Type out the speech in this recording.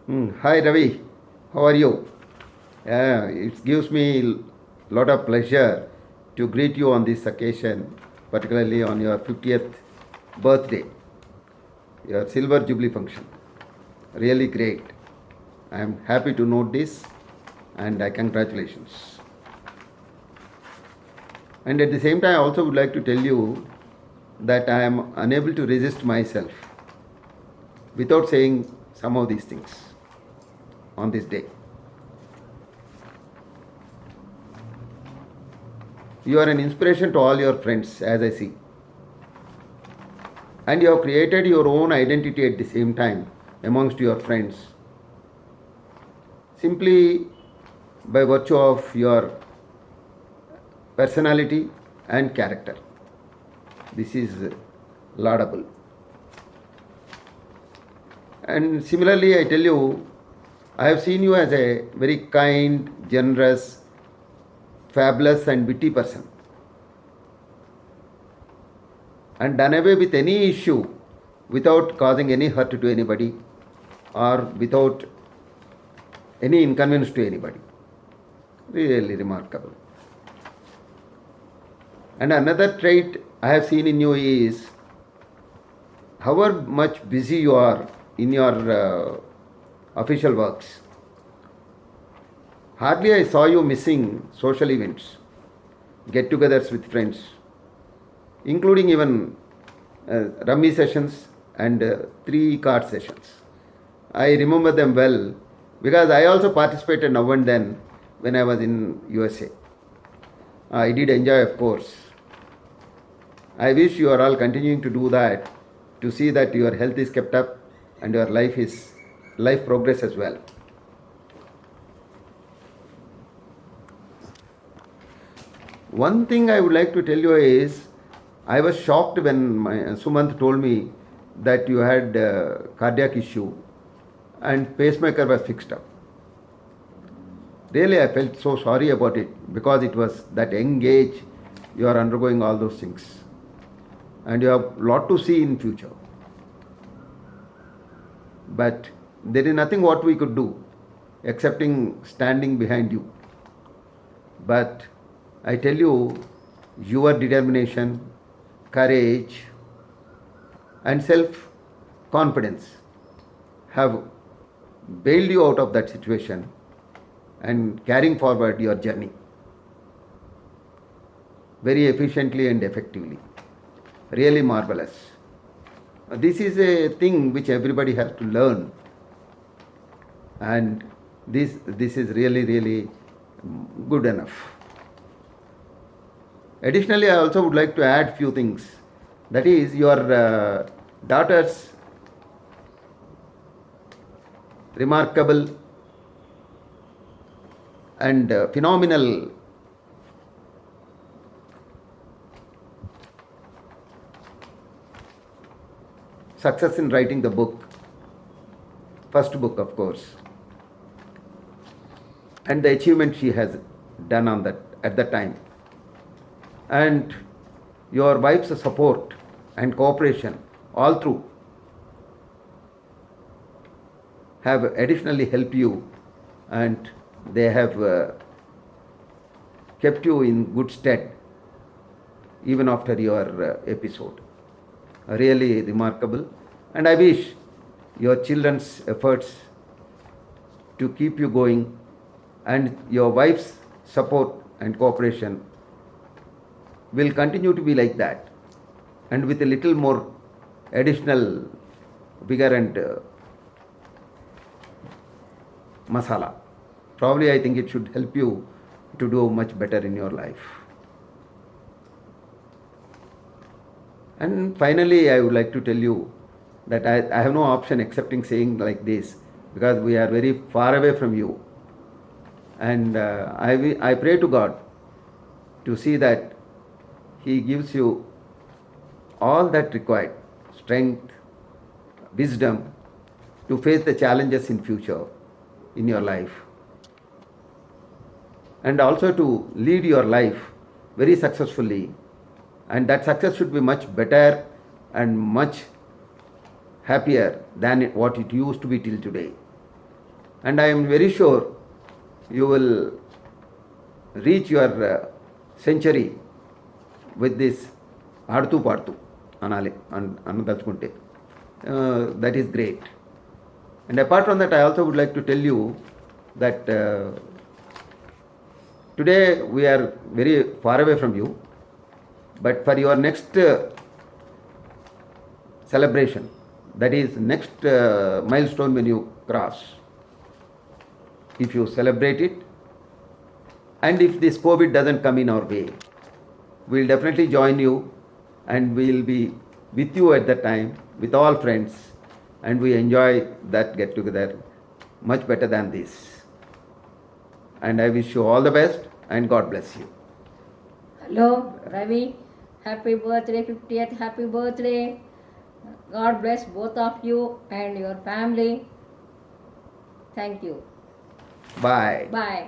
Hi Ravi, how are you? It gives me a lot of pleasure to greet you on this occasion, particularly on your 50th birthday, your silver jubilee function. Really great. I am happy to note this and I congratulations. And at the same time, I also would like to tell you that I am unable to resist myself without saying some of these things on this day. You are an inspiration to all your friends, as I see. And you have created your own identity at the same time amongst your friends simply by virtue of your personality and character. This is laudable. And similarly, I tell you, I have seen you as a very kind, generous, fabulous, and witty person, and done away with any issue without causing any hurt to anybody or without any inconvenience to anybody. Really remarkable. And another trait I have seen in you is however much busy you are in your official works, hardly I saw you missing social events, get togethers with friends, including even rummy sessions and three card sessions. I remember them well because I also participated now and then when I was in USA. I did enjoy, of course. I wish you are all continuing to do that to see that your health is kept up and your life progress as well. One thing I would like to tell you is I was shocked when my Sumant told me that you had cardiac issue and pacemaker was fixed up. Really, I felt so sorry about it because it was that young age you are undergoing all those things, and you have a lot to see in future. But there is nothing what we could do excepting standing behind you. But I tell you, your determination, courage, and self confidence have bailed you out of that situation and carrying forward your journey very efficiently and effectively. Really marvelous. This is a thing which everybody has to learn, and this is really good enough. Additionally, I also would like to add few things. That is your daughter's remarkable and phenomenal success in writing the book, first book, of course, and the achievement she has done on that at that time, and your wife's support and cooperation all through have additionally helped you, and they have kept you in good stead even after your episode. Really remarkable, and I wish your children's efforts to keep you going and your wife's support and cooperation will continue to be like that, and with a little more additional vigor and masala. Probably I think it should help you to do much better in your life. And finally, I would like to tell you that I have no option excepting saying like this because we are very far away from you. And I pray to God to see that He gives you all that required strength, wisdom to face the challenges in future in your life, and also to lead your life very successfully, and that success should be much better and much happier than what it used to be till today. And I am very sure you will reach your century with this ఆడుతూ పాడుతూ అనాలి అనదలుచుకుంటే that is great. And apart from that, I also would like to tell you that today we are very far away from you, but for your next celebration, that is next milestone when you cross, if you celebrate it, and if this COVID doesn't come in our way, we'll definitely join you and we'll be with you at that time with all friends, and we enjoy that get together much better than this. And I wish you all the best and God bless you. Hello, Ravi. Happy birthday, 50th. Happy birthday. God bless both of you and your family. Thank you. Bye. Bye.